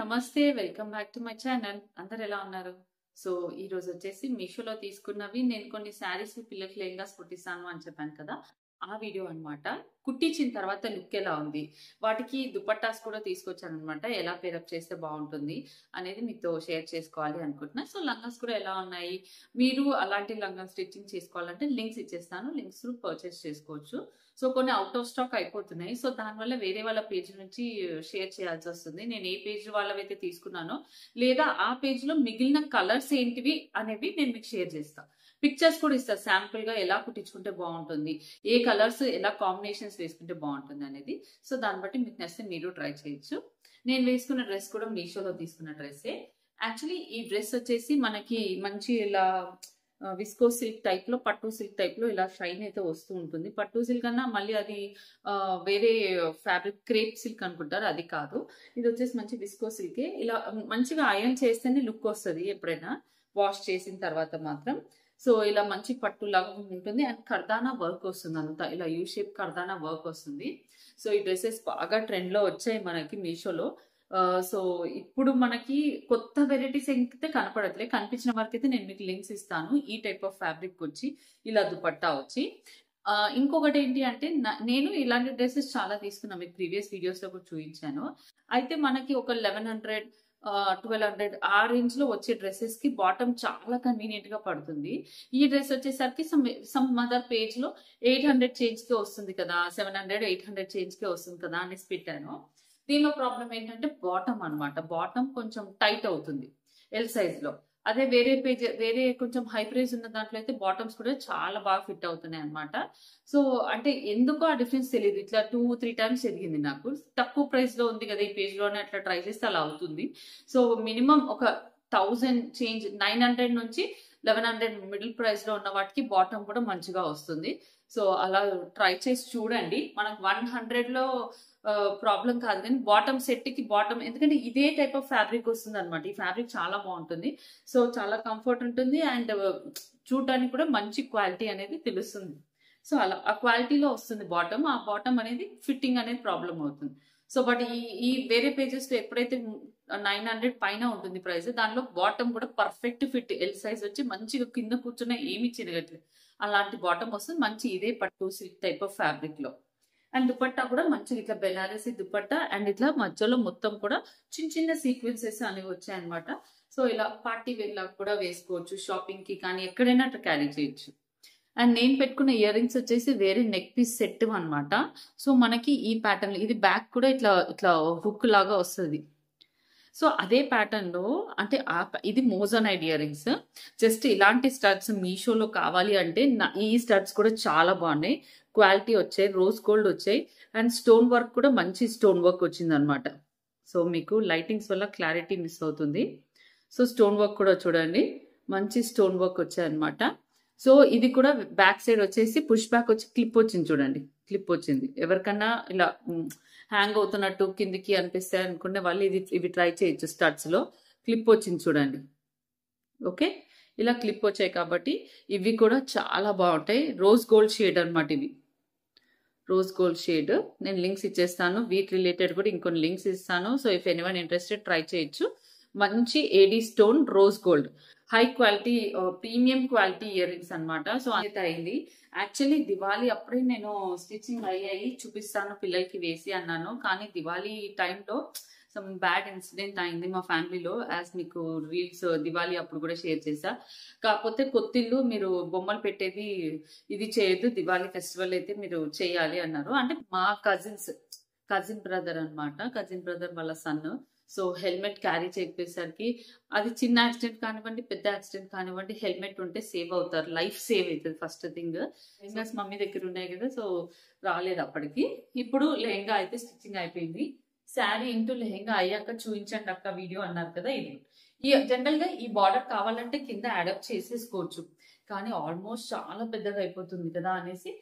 నమస్తే. Welcome back to my channel. అందరు ఎలా ఉన్నారు? సో ఈ రోజు వచ్చేసి మీషోలో తీసుకున్నవి నేను కొన్ని శారీస్ పిల్లలకి లెహంగాస్ కుట్టిస్తాను అని చెప్పాను కదా, ఆ వీడియో అన్నమాట. కుట్టించిన తర్వాత లుక్ ఎలా ఉంది, వాటికి దుపట్టాస్ కూడా తీసుకొచ్చాను అనమాట. ఎలా పేరప్ చేస్తే బాగుంటుంది అనేది మీతో షేర్ చేసుకోవాలి అనుకుంటున్నా. సో లంగాస్ కూడా ఎలా ఉన్నాయి, మీరు అలాంటి లంగా స్టిచ్చింగ్ చేసుకోవాలంటే లింక్స్ ఇచ్చేస్తాను, లింక్స్ పర్చేస్ చేసుకోవచ్చు. సో కొన్ని అవుట్ ఆఫ్ స్టాక్ అయిపోతున్నాయి. సో దానివల్ల వేరే వాళ్ళ పేజ్ నుంచి షేర్ చేయాల్సి వస్తుంది. నేను ఏ పేజ్ వాళ్ళవైతే తీసుకున్నానో లేదా ఆ పేజ్ లో మిగిలిన కలర్స్ ఏంటివి అనేవి నేను మీకు షేర్ చేస్తాను. పిక్చర్స్ కూడా ఇస్తా, శాంపుల్ గా ఎలా కుట్టించుకుంటే బాగుంటుంది, ఏ కలర్స్ ఎలా కాంబినేషన్స్ వేసుకుంటే బాగుంటుంది అనేది. సో దాన్ని బట్టి మీకు నచ్చితే మీరు ట్రై చేయొచ్చు. నేను వేసుకున్న డ్రెస్ కూడా మీషోలో తీసుకున్న డ్రెస్సే. యాక్చువల్లీ ఈ డ్రెస్ వచ్చేసి మనకి మంచి ఇలా విస్కో సిల్క్ టైప్ లో, పట్టు సిల్క్ టైప్ లో ఇలా షైన్ అయితే వస్తూ ఉంటుంది. పట్టు సిల్క్ అన్నా మళ్ళీ అది వేరే ఫ్యాబ్రిక్ క్రేప్ సిల్క్ అనుకుంటారు, అది కాదు. ఇది వచ్చేసి మంచి విస్కో సిల్కే. ఇలా మంచిగా ఐరన్ చేస్తేనే లుక్ వస్తుంది ఎప్పుడైనా, వాష్ చేసిన తర్వాత మాత్రం. సో ఇలా మంచి పట్టు లాగా ఉంటుంది అండ్ కర్దానా వర్క్ వస్తుంది, అంతా ఇలా యూ షేప్ కర్దానా వర్క్ వస్తుంది. సో ఈ డ్రెస్సెస్ బాగా ట్రెండ్ లో వచ్చాయి మనకి మీషోలో. సో ఇప్పుడు మనకి కొత్త వెరైటీస్ అయితే కనపడట్లే, కనిపించిన వరకు అయితే నేను మీకు లింక్స్ ఇస్తాను. ఈ టైప్ ఆఫ్ ఫ్యాబ్రిక్ వచ్చి ఇలా దుపట్టా వచ్చి ఇంకొకటి ఏంటి అంటే, నేను ఇలాంటి డ్రెస్సెస్ చాలా తీసుకున్నాను, మీకు ప్రీవియస్ వీడియోస్ లో కూడా చూపించాను. అయితే మనకి ఒక 1100 1200 ఆ రేంజ్ లో వచ్చే డ్రెస్సెస్ కి బాటమ్ చాలా కన్వీనియంట్ గా పడుతుంది. ఈ డ్రెస్ వచ్చేసరికి సమ్ మదర్ పేజ్ లో 800 చేంజ్ కే వస్తుంది కదా, 700 800 చేంజ్ కే వస్తుంది కదా అనేసి పెట్టాను. దీనిలో ప్రాబ్లం ఏంటంటే బాటమ్ అనమాట. బాటమ్ కొంచెం టైట్ అవుతుంది ఎల్ సైజ్ లో. అదే వేరే పేజ్, వేరే కొంచెం హై ప్రైస్ ఉన్న దాంట్లో అయితే బాటమ్స్ కూడా చాలా బాగా ఫిట్ అవుతున్నాయి అనమాట. సో అంటే ఎందుకో ఆ డిఫరెన్స్ తెలియదు, ఇట్లా 2-3 టైమ్స్ జరిగింది నాకు. తక్కువ ప్రైస్ లో ఉంది కదా ఈ పేజ్ లోనే, అట్లా ట్రై చేస్తే అలా అవుతుంది. సో మినిమం ఒక 1000 చేంజ్, 900 నుంచి 1100 మిడిల్ ప్రైస్ లో ఉన్న వాటికి బాటమ్ కూడా మంచిగా వస్తుంది. సో అలా ట్రై చేసి చూడండి. మనకు 100 లో ప్రాబ్లం కాదు, కానీ బాటమ్ సెట్ కి బాటమ్, ఎందుకంటే ఇదే టైప్ ఆఫ్ ఫ్యాబ్రిక్ వస్తుంది అనమాట. ఈ ఫ్యాబ్రిక్ చాలా బాగుంటుంది. సో చాలా కంఫర్ట్ ఉంటుంది అండ్ చూడటానికి కూడా మంచి క్వాలిటీ అనేది తెలుస్తుంది. సో అలా ఆ క్వాలిటీలో వస్తుంది బాటమ్. ఆ బాటమ్ అనేది ఫిట్టింగ్ అనేది ప్రాబ్లం అవుతుంది. సో బట్ ఈ వేరే పేజెస్ లో ఎప్పుడైతే 900 పైన ఉంటుంది ప్రైస్, దానిలో బాటమ్ కూడా పర్ఫెక్ట్ ఫిట్, ఎల్ సైజ్ వచ్చి మంచిగా కింద కూర్చున్న ఏమి చిరగట్లేదు, అలాంటి బాటమ్ వస్తుంది. మంచి ఇదే పట్టు సిల్క్ టైప్ ఆఫ్ ఫ్యాబ్రిక్ లో. అండ్ దుపట్టా కూడా మంచిగా ఇట్లా బెనారసి దుపట్టా అండ్ ఇట్లా మధ్యలో మొత్తం కూడా చిన్న చిన్న సీక్వెన్సెస్ అనేవి వచ్చాయి అనమాట. సో ఇలా పార్టీ వేర్ లాగా కూడా వేసుకోవచ్చు, షాపింగ్ కి కానీ ఎక్కడైనా అట్లా క్యారీ చేయొచ్చు. అండ్ నేను పెట్టుకున్న ఇయర్ రింగ్స్ వచ్చేసి వేరే నెక్ పీస్ సెట్ అనమాట. సో మనకి ఈ ప్యాటర్న్, ఇది బ్యాక్ కూడా ఇట్లా ఇట్లా హుక్ లాగా వస్తుంది. సో అదే ప్యాటర్న్ లో అంటే ఇది మోజనైడ్ ఇయర్ రింగ్స్. జస్ట్ ఇలాంటి స్టడ్స్ మీషోలో కావాలి అంటే ఈ స్టడ్స్ కూడా చాలా బాగున్నాయి, క్వాలిటీ వచ్చాయి, రోజ్ గోల్డ్ వచ్చాయి అండ్ స్టోన్ వర్క్ కూడా మంచి స్టోన్ వర్క్ వచ్చింది అనమాట. సో మీకు లైటింగ్స్ వల్ల క్లారిటీ మిస్ అవుతుంది. సో స్టోన్ వర్క్ కూడా చూడండి, మంచి స్టోన్ వర్క్ వచ్చాయి అనమాట. సో ఇది కూడా బ్యాక్ సైడ్ వచ్చేసి పుష్ బ్యాక్ వచ్చి క్లిప్ వచ్చింది, చూడండి క్లిప్ వచ్చింది. ఎవరికన్నా ఇలా హ్యాంగ్ అవుతున్నట్టు కిందికి అనిపిస్తాయి అనుకునే వాళ్ళు ఇవి ట్రై చేయొచ్చు. స్టడ్స్ లో క్లిప్ వచ్చింది చూడండి. ఓకే, ఇలా క్లిప్ వచ్చాయి కాబట్టి ఇవి కూడా చాలా బాగుంటాయి. రోజ్ గోల్డ్ షేడ్ అనమాట, ఇవి రోజ్ గోల్డ్ షేడ్. నేను లింక్స్ ఇచ్చేస్తాను, వీటి రిలేటెడ్ కూడా ఇంకొన్ని లింక్స్ ఇస్తాను. So if anyone interested try చేయొచ్చు. మంచి AD stone rose gold, high quality premium quality ear rings అనమాట. సో అయితే అయింది. యాక్చువల్లీ దివాళీ అప్పుడే నేను స్టిచ్చింగ్ అయ్యాయి చూపిస్తాను పిల్లలకి వేసి అన్నాను, కానీ దివాళీ టైంలో సమ్ బ్యాడ్ ఇన్సిడెంట్ అయింది మా ఫ్యామిలీలో. యాజ్ మీకు రీల్స్ దివాళీ అప్పుడు కూడా షేర్ చేశా. కాకపోతే కొత్తిల్లు మీరు బొమ్మలు పెట్టేది ఇది చేయొద్దు, దివాళీ ఫెస్టివల్ అయితే మీరు చేయాలి అన్నారు. అంటే మా కజిన్ బ్రదర్ అనమాట, కజిన్ బ్రదర్ వాళ్ళ సన్. సో హెల్మెట్ క్యారీ చేయకపోయేసరికి, అది చిన్న యాక్సిడెంట్ కానివ్వండి పెద్ద యాక్సిడెంట్ కానివ్వండి, హెల్మెట్ ఉంటే సేవ్ అవుతారు, లైఫ్ సేవ్ అవుతుంది ఫస్ట్ థింగ్. లెహంగాస్ మమ్మీ దగ్గర ఉన్నాయి కదా, సో రాలేదు అప్పటికి. ఇప్పుడు లెహంగా అయితే స్టిచ్చింగ్ అయిపోయింది. శారీ ఇంటూ లెహంగా అయ్యాక చూపించండి అక్క వీడియో అన్నారు కదా. ఇది జనరల్ గా ఈ బార్డర్ కావాలంటే కింద అడాప్ట్ చేసేసుకోవచ్చు, కానీ ఆల్మోస్ట్ చాలా పెద్దగా అయిపోతుంది కదా అనేసి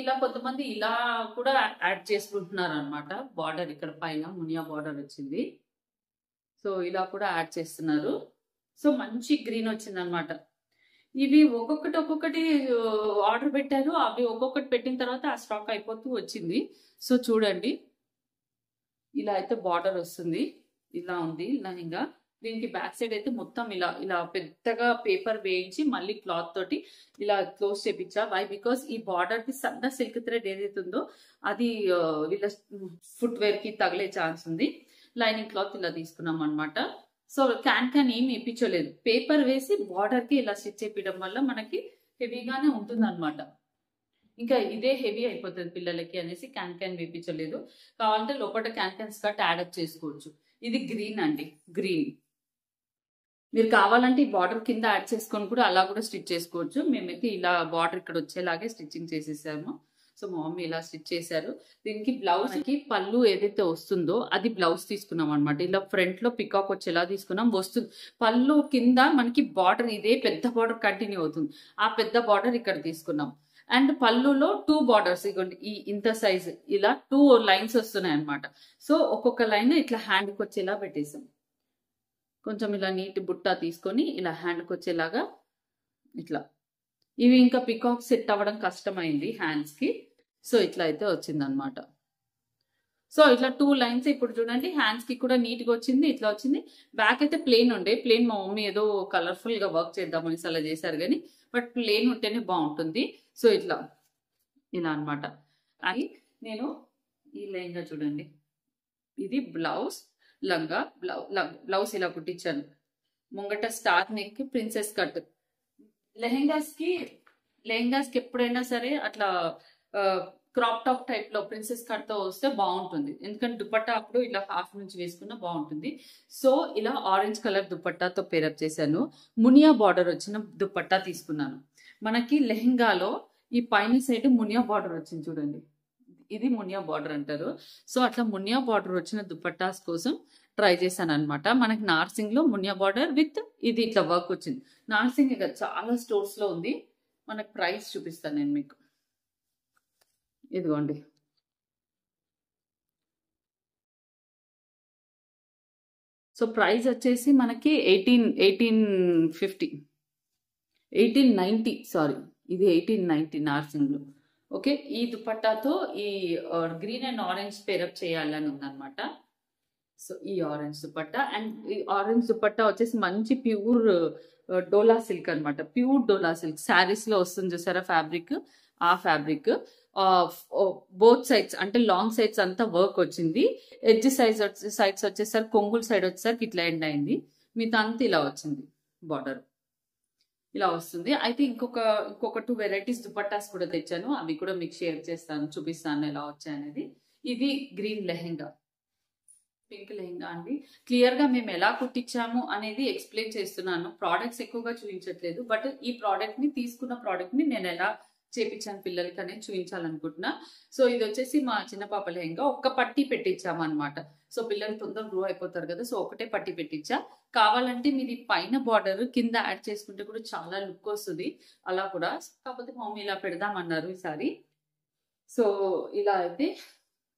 ఇలా కొంతమంది ఇలా కూడా యాడ్ చేసుకుంటున్నారు అనమాట. బార్డర్ ఇక్కడ పైన మునియా బార్డర్ వచ్చింది, సో ఇలా కూడా యాడ్ చేస్తున్నారు. సో మంచి గ్రీన్ వచ్చింది అనమాట. ఇవి ఒక్కొక్కటి ఆర్డర్ పెట్టారు, అవి ఒక్కొక్కటి పెట్టిన తర్వాత ఆ స్టాక్ అయిపోతూ వచ్చింది. సో చూడండి ఇలా అయితే బార్డర్ వస్తుంది. ఇలా ఉంది లెహంగా. దీనికి బ్యాక్ సైడ్ అయితే మొత్తం ఇలా ఇలా పెద్దగా పేపర్ వేయించి మళ్ళీ క్లాత్ తోటి ఇలా క్లోజ్ చేపించా. వై? బికాస్ ఈ బార్డర్ కి సన్న సిల్క్ థ్రెడ్ ఏదైతే ఉందో అది వీళ్ళ ఫుట్ వేర్ కి తగిలే ఛాన్స్ ఉంది. లైనింగ్ క్లాత్ ఇలా తీసుకున్నాం అనమాట. సో క్యాన్ ఏమి ఇప్పించలేదు, పేపర్ వేసి బార్డర్ కి ఇలా స్టిచ్ చేపించడం వల్ల మనకి హెవీగానే ఉంటుంది అనమాట. ఇంకా ఇదే హెవీ అయిపోతుంది పిల్లలకి అనేసి క్యాన్ వేపించలేదు. కావాలంటే లోపల క్యాన్ స్కర్ట్ యాడప్ చేసుకోవచ్చు. ఇది గ్రీన్ అండి, గ్రీన్. మీరు కావాలంటే ఈ బార్డర్ కింద యాడ్ చేసుకొని కూడా అలా కూడా స్టిచ్ చేసుకోవచ్చు. మేమైతే ఇలా బార్డర్ ఇక్కడ వచ్చేలాగే స్టిచ్చింగ్ చేసేసాము. సో మా మమ్మీ ఇలా స్టిచ్ చేశారు. దీనికి బ్లౌజ్ కి పళ్ళు ఏదైతే వస్తుందో అది బ్లౌజ్ తీసుకున్నాం అనమాట. ఇలా ఫ్రంట్ లో పికాక్ వచ్చేలా తీసుకున్నాం. వస్తుంది పళ్ళు కింద మనకి బార్డర్, ఇదే పెద్ద బార్డర్ కంటిన్యూ అవుతుంది. ఆ పెద్ద బార్డర్ ఇక్కడ తీసుకున్నాం. అండ్ పళ్ళులో 2 బార్డర్స్ ఇగోండి, ఈ ఇంత సైజ్ ఇలా 2 లైన్స్ వస్తున్నాయి అనమాట. సో ఒక్కొక్క లైన్ ఇట్లా హ్యాండ్కి వచ్చేలా పెట్టేసాం. కొంచెం ఇలా నీట్ బుట్ట తీసుకొని ఇలా హ్యాండ్కి వచ్చేలాగా ఇట్లా. ఇవి ఇంకా పికాక్ సెట్ అవ్వడం కష్టమైంది హ్యాండ్స్ కి. సో ఇట్లా అయితే వచ్చిందనమాట. సో ఇట్లా 2 లైన్స్ ఇప్పుడు చూడండి, హ్యాండ్స్ కి కూడా నీట్ గా వచ్చింది. ఇట్లా వచ్చింది. బ్యాక్ అయితే ప్లెయిన్ ఉండే, ప్లెయిన్ మా మమ్మీ ఏదో కలర్ఫుల్ గా వర్క్ చేద్దామని అలా చేశారు కానీ, బట్ ప్లెయిన్ ఉంటేనే బాగుంటుంది. సో ఇట్లా ఇలా అనమాట. అది నేను ఈ లెహంగా చూడండి, ఇది బ్లౌజ్, లంగా, బ్లౌజ్ ఇలా కుట్టించాను. ముంగట star neck, princess cut. Lehengas కి ఎప్పుడైనా సరే అట్లా క్రాప్ టాప్ టైప్ లో ప్రిన్సెస్ కట్ తో వస్తే బాగుంటుంది. ఎందుకంటే దుపట్టా అప్పుడు ఇలా హాఫ్ నుంచి వేసుకున్నా బాగుంటుంది. సో ఇలా ఆరెంజ్ కలర్ దుపట్టాతో పేరప్ చేశాను. మునియా బార్డర్ వచ్చిన దుపట్టా తీసుకున్నాను. మనకి లెహంగాలో ఈ పైన సైడ్ మునియా బార్డర్ వచ్చింది చూడండి, ఇది మునియా బార్డర్ అంటారు. సో అట్లా మునియా బార్డర్ వచ్చిన దుపట్టాస్ కోసం ట్రై చేశాను అనమాట. మనకి నార్సింగ్ లో మునియా బార్డర్ విత్ ఇది ఇట్లా వర్క్ వచ్చింది. నార్సింగ్ ఇక చాలా స్టోర్స్ లో ఉంది. మనకి ప్రైస్ చూపిస్తాను నేను మీకు. ఇదిగోండి, సో ప్రైస్ వచ్చేసి మనకి 1890 సారీ, ఇది 1890 నార్సింగ్ లో. ఓకే, ఈ దుపట్టాతో ఈ గ్రీన్ అండ్ ఆరెంజ్ పేరప్ చేయాలని ఉందన్నమాట. సో ఈ ఆరెంజ్ దుపట్టా, అండ్ ఈ ఆరెంజ్ దుపట్టా వచ్చేసి మంచి ప్యూర్ డోలా సిల్క్ అనమాట. ప్యూర్ డోలా సిల్క్ శారీస్ లో వస్తుంది చూసారా ఫ్యాబ్రిక్, ఆ ఫ్యాబ్రిక్. బోత్ సైడ్స్ అంటే లాంగ్ సైడ్స్ అంతా వర్క్ వచ్చింది. ఎడ్జ్ సైడ్స్ వచ్చేసరికి కొంగుల్ సైడ్ వచ్చేసరికి ఇట్లా ఎండ్ అయింది. మిగతా అంతా ఇలా వచ్చింది, బార్డర్ ఇలా వస్తుంది. అయితే ఇంకొక 2 వెరైటీస్ దుపట్టాస్ కూడా తెచ్చాను. అవి కూడా మీకు షేర్ చేస్తాను, చూపిస్తాను ఎలా వచ్చాయనేది. ఇది గ్రీన్ లెహెంగా, పింక్ లెహెంగా అండి. క్లియర్ గా మేము ఎలా కుట్టించాము అనేది ఎక్స్ప్లెయిన్ చేస్తున్నాను. ప్రోడక్ట్స్ ఎక్కువగా చూపించట్లేదు, బట్ ఈ ప్రోడక్ట్ ని తీసుకున్న ప్రోడక్ట్ ని నేను ఎలా చేపించాను పిల్లలకి అనేది చూపించాలనుకుంటున్నా. సో ఇది వచ్చేసి మా చిన్న పాప లెహంగా. ఒక్క పట్టీ పెట్టించాము అనమాట. సో పిల్లలు తొందరగా గ్రో అయిపోతారు కదా, సో ఒకటే పట్టీ పెట్టించా. కావాలంటే మీరు పైన బార్డర్ కింద యాడ్ చేసుకుంటే కూడా చాలా లుక్ వస్తుంది అలా కూడా. కాకపోతే మమ్మీ ఇలా పెడదామన్నారు ఈసారి. సో ఇలా అయితే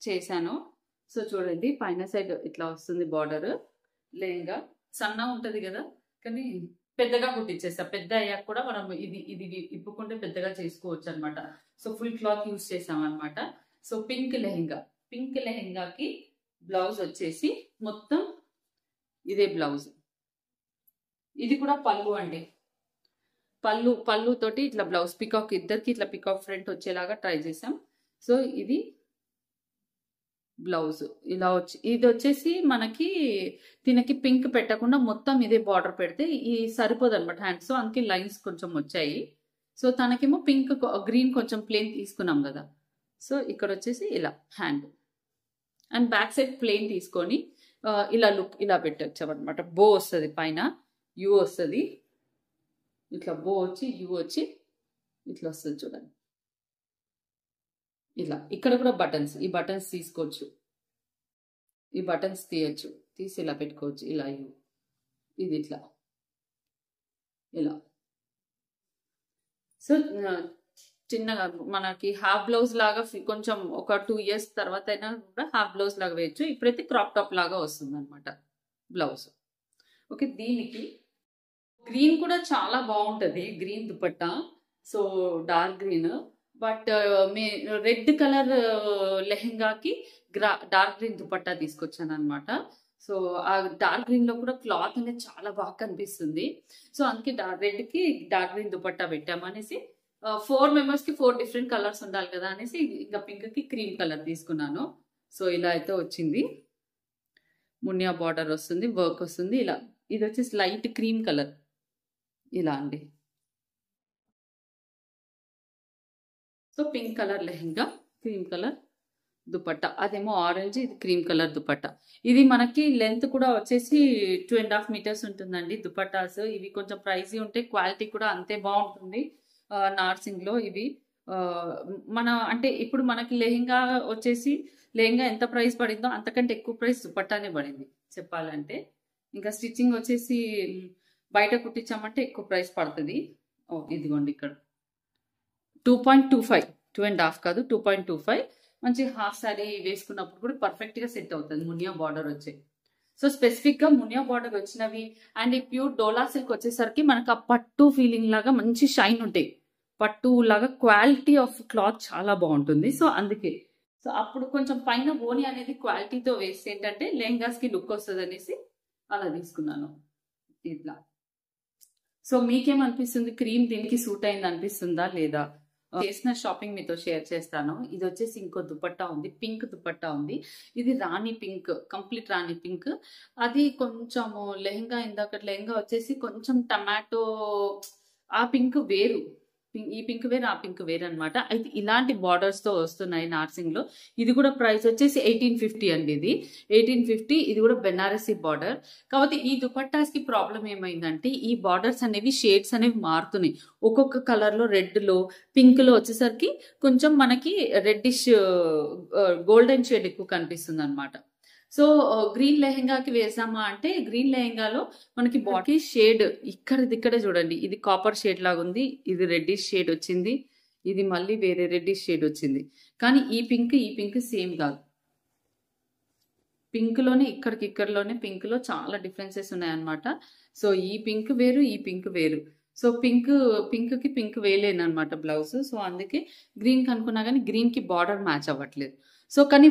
చేశాను. సో చూడండి, పైన సైడ్ ఇట్లా వస్తుంది బార్డర్. లెహంగా సన్న ఉంటది కదా, కానీ పెద్దగా కుట్టించేస్తా. పెద్ద అయ్యాక కూడా మనం ఇది ఇప్పుకుంటే పెద్దగా చేసుకోవచ్చు అనమాట. సో ఫుల్ క్లాత్ యూజ్ చేసాం అనమాట. సో పింక్ లెహంగాకి బ్లౌజ్ వచ్చేసి మొత్తం ఇదే బ్లౌజ్. ఇది కూడా పళ్ళు అండి. పళ్ళు తోటి ఇట్లా బ్లౌజ్ పికాక్, ఇద్దరికి ఇట్లా పికాక్ ఫ్రంట్ వచ్చేలాగా ట్రై చేసాం. సో ఇది బ్లౌజ్ ఇలా ఇది వచ్చేసి మనకి దీనికి పింక్ పెట్టకుండా మొత్తం ఇదే బార్డర్ పెడితే ఈ సరిపోదు అనమాట హ్యాండ్స్. సో అందుకే లైన్స్ కొంచెం వచ్చాయి. సో తనకేమో పింక్, గ్రీన్ కొంచెం ప్లెయిన్ తీసుకున్నాం కదా. సో ఇక్కడ వచ్చేసి ఇలా hand and back side plain తీసుకొని ఇలా లుక్ ఇలా పెట్టొచ్చామన్నమాట. బో వస్తుంది, పైన యూ వస్తుంది, ఇట్లా బో వచ్చి యూ వచ్చి ఇట్లా వస్తుంది చూడండి. ఇలా ఇక్కడ కూడా బటన్స్, ఈ బటన్స్ తీసుకోవచ్చు, ఈ బటన్స్ తీయచ్చు, తీసి ఇలా పెట్టుకోవచ్చు. ఇలా ఇది ఇట్లా ఇలా. సో చిన్నగా మనకి హాఫ్ బ్లౌజ్ లాగా కొంచెం ఒక 2 ఇయర్స్ తర్వాత అయినా కూడా హాఫ్ బ్లౌజ్ లాగా వేయచ్చు. ఇప్పుడైతే క్రాప్ టాప్ లాగా వస్తుంది అనమాట బ్లౌజ్. ఓకే, దీనికి గ్రీన్ కూడా చాలా బాగుంటుంది, green dupatta. So dark green, but red colour లెహెంగాకి డార్క్ గ్రీన్ దుపట్టా తీసుకొచ్చాను అనమాట. సో ఆ డార్క్ గ్రీన్ లో కూడా క్లాత్ అనేది చాలా బాగా కనిపిస్తుంది. సో అందుకే రెడ్ కి డార్క్ గ్రీన్ దుపట్టా పెట్టామనేసి 4 మెంబర్స్ కి 4 డిఫరెంట్ కలర్స్ ఉండాలి కదా అనేసి ఇంకా పింక్ కి క్రీమ్ కలర్ తీసుకున్నాను. సో ఇలా అయితే వచ్చింది. మునియా బార్డర్ వస్తుంది, వర్క్ వస్తుంది. ఇలా ఇది వచ్చేసి లైట్ క్రీమ్ కలర్ ఇలా అండి. So pink colour lehenga, cream colour dupatta, అదేమో ఆరెంజ్, ఇది క్రీమ్ కలర్ దుపట్టా. ఇది మనకి లెంత్ కూడా వచ్చేసి 2.5 మీటర్స్ ఉంటుందండి దుపట్టాస్. ఇవి కొంచెం ప్రైజీ ఉంటే క్వాలిటీ కూడా అంతే బాగుంటుంది. నార్సింగ్ లో ఇవి మన అంటే ఇప్పుడు మనకి లెహంగా వచ్చేసి లెహంగా ఎంత ప్రైస్ పడిందో అంతకంటే ఎక్కువ ప్రైస్ దుపట్టానే పడింది చెప్పాలంటే. ఇంకా స్టిచ్చింగ్ వచ్చేసి బయట కుట్టించామంటే ఎక్కువ ప్రైస్ పడుతుంది. ఇదిగోండి ఇక్కడ 2.25, 2.5 కాదు 2.25. మంచి హాఫ్ సారీ వేసుకున్నప్పుడు కూడా పర్ఫెక్ట్ గా సెట్ అవుతుంది మునియా బార్డర్ వచ్చి. సో స్పెసిఫిక్ గా మునియా బార్డర్ వచ్చినవి అండ్ ఈ ప్యూర్ డోలా సిల్క్ వచ్చేసరికి మనకు ఆ పట్టు ఫీలింగ్ లాగా మంచి షైన్ ఉంటాయి. పట్టు లాగా క్వాలిటీ ఆఫ్ క్లాత్ చాలా బాగుంటుంది. సో అందుకే సో అప్పుడు కొంచెం పైన బోని అనేది క్వాలిటీతో వేస్తే ఏంటంటే లెహంగాస్ కి లుక్ వస్తుంది అనేసి అలా తీసుకున్నాను ఇట్లా. సో మీకేమనిపిస్తుంది, క్రీమ్ దీనికి సూట్ అయింది అనిపిస్తుందా లేదా? చేసిన షాపింగ్ మీతో షేర్ చేస్తాను. ఇది వచ్చేసి ఇంకో దుపట్టా ఉంది, పింక్ దుపట్టా ఉంది. ఇది రాణి పింక్, కంప్లీట్ రాణి పింక్. అది కొంచెము లెహంగా, ఇందాక లెహంగా వచ్చేసి కొంచెం టమాటో, ఆ పింక్ వేరు, ఈ పింక్ వేరు, ఆ పింక్ వేరు అనమాట. అయితే ఇలాంటి బార్డర్స్ తో వస్తున్నాయి నార్సింగ్ లో. ఇది కూడా ప్రైస్ వచ్చేసి 1850 అండి. ఇది 1850. ఇది కూడా బెనారసీ బార్డర్. కాబట్టి ఈ దుపట్టాస్ కి ప్రాబ్లం ఏమైందంటే ఈ బార్డర్స్ అనేవి షేడ్స్ అనేవి మారుతున్నాయి. ఒక్కొక్క కలర్ లో రెడ్ లో, పింక్ లో వచ్చేసరికి కొంచెం మనకి రెడ్డిష్ గోల్డెన్ షేడ్ ఎక్కువ కనిపిస్తుంది అనమాట. సో గ్రీన్ లెహంగాకి వేసామా అంటే గ్రీన్ లెహంగాలో మనకి బాడీ షేడ్ ఇక్కడే చూడండి, ఇది కాపర్ షేడ్ లాగా ఉంది, ఇది రెడ్డిష్ షేడ్ వచ్చింది, ఇది మళ్ళీ వేరే రెడ్డిష్ షేడ్ వచ్చింది. కానీ ఈ పింక్ సేమ్ కాదు. పింక్ లోనే ఇక్కడిలోనే పింక్ లో చాలా డిఫరెన్సెస్ ఉన్నాయన్నమాట. సో ఈ పింక్ వేరు, ఈ పింక్ వేరు. సో పింక్ కి పింక్ వేయలేనమాట బ్లౌజ్. సో అందుకే గ్రీన్ కనుక్కున్నా కానీ గ్రీన్ కి బార్డర్ మ్యాచ్ అవ్వట్లేదు. సో కానీ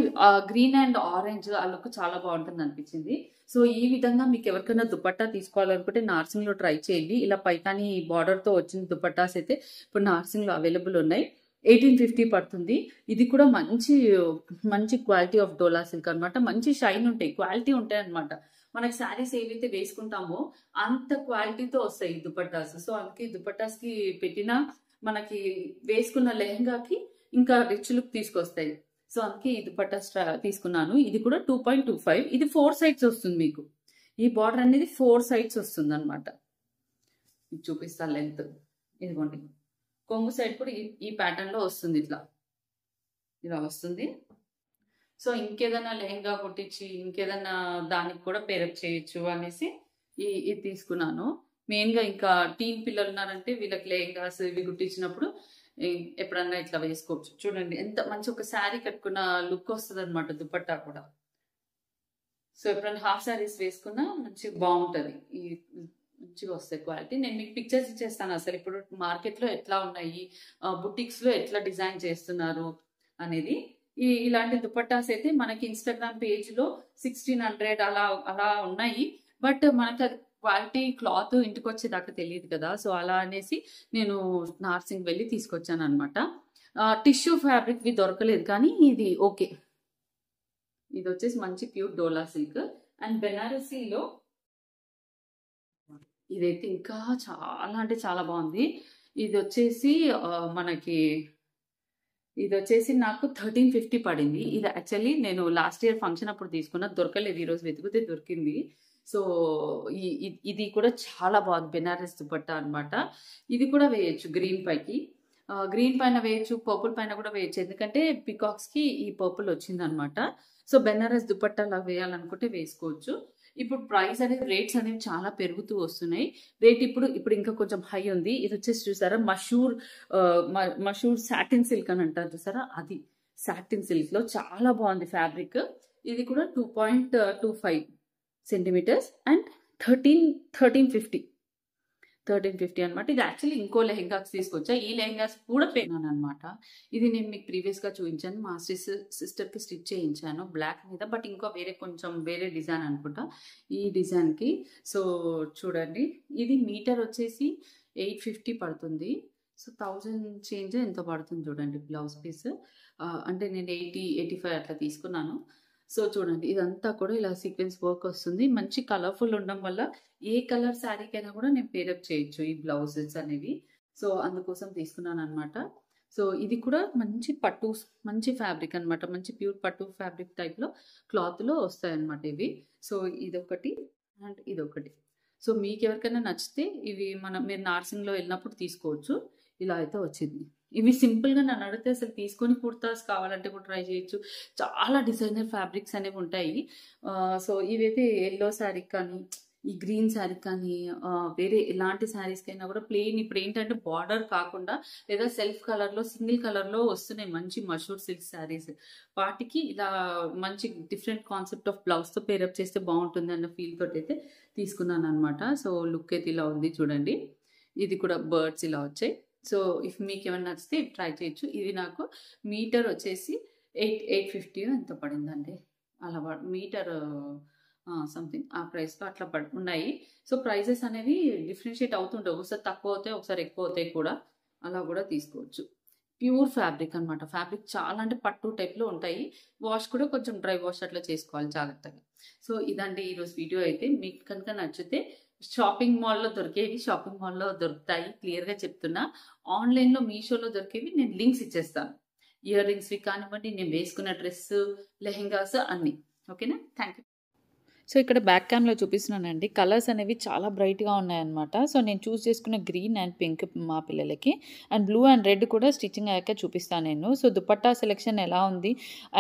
గ్రీన్ అండ్ ఆరెంజ్ ఆ లుక్ చాలా బాగుంటుంది అనిపించింది. సో ఈ విధంగా మీకు ఎవరికైనా దుపట్టా తీసుకోవాలనుకుంటే నార్సింగ్ లో ట్రై చేయండి. ఇలా పైతాని బార్డర్ తో వచ్చిన దుపట్టాస్ అయితే ఇప్పుడు నార్సింగ్ లో అవైలబుల్ ఉన్నాయి. 1850 పడుతుంది. ఇది కూడా మంచి క్వాలిటీ ఆఫ్ డోలా సిల్క్ అనమాట. మంచి షైన్ ఉంటాయి, క్వాలిటీ ఉంటాయి అనమాట. మనకి శారీస్ ఏవైతే వేసుకుంటామో అంత క్వాలిటీతో వస్తాయి ఈ దుపట్టాస్. సో అందుకే దుపట్టాస్ కి పెట్టినా మనకి వేసుకున్న లెహంగాకి ఇంకా రిచ్ లుక్ తీసుకొస్తాయి. సో అందుకే ఈ దుపట్టాస్ తీసుకున్నాను. ఇది కూడా 2.25. ఇది 4 సైడ్స్ వస్తుంది మీకు. ఈ బార్డర్ అనేది 4 సైడ్స్ వస్తుంది అనమాట. ఇది చూపిస్తాను లెంత్. ఇదిగోండి, కొంగు సైడ్ కూడా ఈ ప్యాటర్న్ లో వస్తుంది, ఇలా వస్తుంది. సో ఇంకేదైనా లెహంగా కుట్టించి ఇంకేదైనా దానికి కూడా పేరప్ చేయొచ్చు అనేసి ఇది తీసుకున్నాను. మెయిన్ గా ఇంకా టీన్ పిల్లలు ఉన్నారంటే వీళ్ళకి లెహంగాస్ ఇవి కుట్టించినప్పుడు ఎప్పుడన్నా ఇట్లా వేసుకోవచ్చు. చూడండి ఎంత మంచి ఒక శారీ కట్టుకున్న లుక్ వస్తుంది అనమాట దుపట్టా కూడా. సో ఎప్పుడైనా హాఫ్ శారీస్ వేసుకున్నా మంచి బాగుంటది, మంచిగా వస్తాయి క్వాలిటీ. నేను మీకు పిక్చర్స్ ఇచ్చేస్తాను అసలు ఇప్పుడు మార్కెట్ లో ఎట్లా ఉన్నాయి, బుటిక్స్ లో ఎట్లా డిజైన్ చేస్తున్నారు అనేది. ఇలాంటి దుపట్టాస్ అయితే మనకి ఇన్స్టాగ్రామ్ పేజ్ లో 1600 అలా ఉన్నాయి. బట్ మనకి అది క్వాలిటీ క్లాత్ ఇంటికి వచ్చేదాకా తెలియదు కదా. సో అలా అనేసి నేను నార్సింగ్ వెళ్ళి తీసుకొచ్చాను అనమాట. టిష్యూ ఫ్యాబ్రిక్ వి దొరకలేదు, కానీ ఇది ఓకే. ఇది వచ్చేసి మంచి ప్యూర్ డోలా సిల్క్. అండ్ బెనారసీలో ఇదైతే ఇంకా చాలా అంటే చాలా బాగుంది. ఇది వచ్చేసి నాకు 1350 పడింది. ఇది యాక్చువల్లీ నేను లాస్ట్ ఇయర్ ఫంక్షన్ అప్పుడు తీసుకున్నా, దొరకలేదు. ఈరోజు వెతికితే దొరికింది. సో ఇది కూడా చాలా బాగుంది, బెనారస్ దుపట్టా అనమాట. ఇది కూడా వేయచ్చు గ్రీన్ పైన వేయచ్చు, పర్పుల్ పైన కూడా వేయచ్చు. ఎందుకంటే పికాక్స్ కి ఈ పర్పుల్ వచ్చింది అనమాట. సో బెనారస్ దుపట్టా లాగా వేయాలనుకుంటే వేసుకోవచ్చు. ఇప్పుడు ప్రైస్ అనేది రేట్స్ అనేవి చాలా పెరుగుతూ వస్తున్నాయి. రేట్ ఇప్పుడు ఇంకా కొంచెం హై ఉంది. ఇది వచ్చేసి చూసారా మషూర్ సాటిన్ సిల్క్ అని అంటారు చూసారా, అది సాటిన్ సిల్క్ లో చాలా బాగుంది ఫ్యాబ్రిక్. ఇది కూడా 2.25 సెంటీమీటర్స్ అండ్ 1350. 1350 అనమాట. ఇది యాక్చువల్లీ ఇంకో లెహెంగాకి తీసుకొచ్చా. ఈ లెహెంగాస్ కూడా పెయినాను అనమాట. ఇది నేను మీకు ప్రీవియస్‌గా చూయించాను. మా సిస్టర్‌కి స్టిచ్ చేయించాను బ్లాక్ మీద. బట్ ఇంకో కొంచెం వేరే డిజైన్ అనుకుంటా ఈ డిజైన్‌కి. సో చూడండి, ఇది మీటర్ వచ్చేసి 850 పడుతుంది. సో 1000 చేంజ్ ఎంతో పడుతుంది చూడండి బ్లౌజ్ పీస్. అంటే నేను 80, 85 అట్లా తీసుకున్నాను. సో చూడండి, ఇదంతా కూడా ఇలా సీక్వెన్స్ వర్క్ వస్తుంది. మంచి కలర్‌ఫుల్ ఉండడం వల్ల ఏ కలర్ శారీకైనా కూడా నేను పేరప్ చేయొచ్చు ఈ బ్లౌజెస్ అనేవి. సో అందుకోసం తీసుకున్నాననమాట. సో ఇది కూడా మంచి పట్టు, మంచి ఫ్యాబ్రిక్ అనమాట. మంచి ప్యూర్ పట్టు ఫ్యాబ్రిక్ టైప్‌లో క్లాత్‌లో వస్తాయన్నమాట ఇవి. సో ఇదొకటి అండ్ ఇదొకటి. సో మీకెవరికైనా నచ్చితే ఇవి మీరు నార్సింగ్‌లో వెళ్ళినప్పుడు తీసుకోవచ్చు. ఇలా అయితే వచ్చింది. ఇవి సింపుల్‌గా నన్ను అడిగితే అసలు తీసుకొని కుర్తాస్ కావాలంటే కూడా ట్రై చేయొచ్చు. చాలా డిజైనర్ ఫ్యాబ్రిక్స్ అనేవి ఉంటాయి. సో ఇవైతే యెల్లో శారీకి కానీ, ఈ గ్రీన్ శారీకి కానీ, వేరే ఎలాంటి శారీస్‌కైనా కూడా ప్లెయిన్ ఇప్పుడేంటంటే బార్డర్ కాకుండా లేదా సెల్ఫ్ కలర్‌లో, సింగిల్ కలర్‌లో వస్తున్నాయి మంచి మషూర్ సిల్క్ శారీస్. వాటికి ఇలా మంచి డిఫరెంట్ కాన్సెప్ట్ ఆఫ్ బ్లౌజ్‌తో పేరప్ చేస్తే బాగుంటుందన్న ఫీల్ తోటైతే తీసుకున్నాననమాట. సో లుక్ అయితే ఇలా ఉంది చూడండి. ఇది కూడా బర్డ్స్ ఇలా వచ్చాయి. సో ఇఫ్ మీకేమన్నా నచ్చితే ట్రై చేయొచ్చు. ఇది నాకు మీటర్ వచ్చేసి 850 ఎంతో పడిందండి. అలా మీటర్ సంథింగ్ ఆ ప్రైస్‌లో అట్లా ఉన్నాయి. సో ప్రైజెస్ అనేవి డిఫరెన్షియేట్ అవుతుంటాయి. ఒకసారి తక్కువ అవుతాయి, ఒకసారి ఎక్కువ అవుతాయి కూడా. అలా కూడా తీసుకోవచ్చు. ప్యూర్ ఫ్యాబ్రిక్ అనమాట. ఫ్యాబ్రిక్ చాలా అంటే పట్టు టైప్‌లో ఉంటాయి. వాష్ కూడా కొంచెం డ్రై వాష్ అట్లా చేసుకోవాలి జాగ్రత్తగా. సో ఇదండి ఈరోజు వీడియో అయితే. మీకు కనుక నచ్చితే షాపింగ్ మాల్‌లో దొరికేవి షాపింగ్ మాల్‌లో దొరుకుతాయి. క్లియర్‌గా చెప్తున్నా. ఆన్‌లైన్‌లో మీషోలో దొరికేవి నేను లింక్స్ ఇచ్చేస్తాను. ఇయర్ రింగ్స్‌వి కానివ్వండి, నేను వేసుకున్న డ్రెస్సు, లెహెంగాస్ అన్నీ. ఓకేనా? Thank you. సో ఇక్కడ బ్యాక్ క్యామ్‌లో చూపిస్తున్నానండి. కలర్స్ అనేవి చాలా బ్రైట్‌గా ఉన్నాయన్నమాట. సో నేను చూస్ చేసుకున్న గ్రీన్ అండ్ పింక్ మా పిల్లలకి. అండ్ బ్లూ అండ్ రెడ్ కూడా స్టిచ్చింగ్ అయ్యాక చూపిస్తాను నేను. సో దుపట్టా సెలెక్షన్ ఎలా ఉంది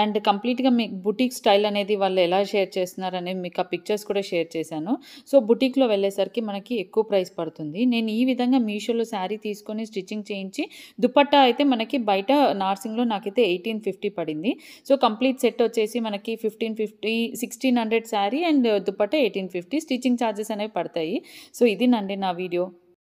అండ్ కంప్లీట్‌గా మీకు బుటీక్ స్టైల్ అనేది వాళ్ళు ఎలా షేర్ చేస్తున్నారు అనేది మీకు ఆ పిక్చర్స్ కూడా షేర్ చేశాను. సో బుటీక్‌లో వెళ్ళేసరికి మనకి ఎక్కువ ప్రైస్ పడుతుంది. నేను ఈ విధంగా మీషోలో శారీ తీసుకొని స్టిచ్చింగ్ చేయించి దుపట్టా అయితే మనకి బయట నార్సింగ్‌లో నాకైతే 1850 పడింది. సో కంప్లీట్ సెట్ వచ్చేసి మనకి 1550, 1600 sari and dupatta 1850. Stitching charges అనేవి పడతాయి. సో ఇదేనండి నా వీడియో.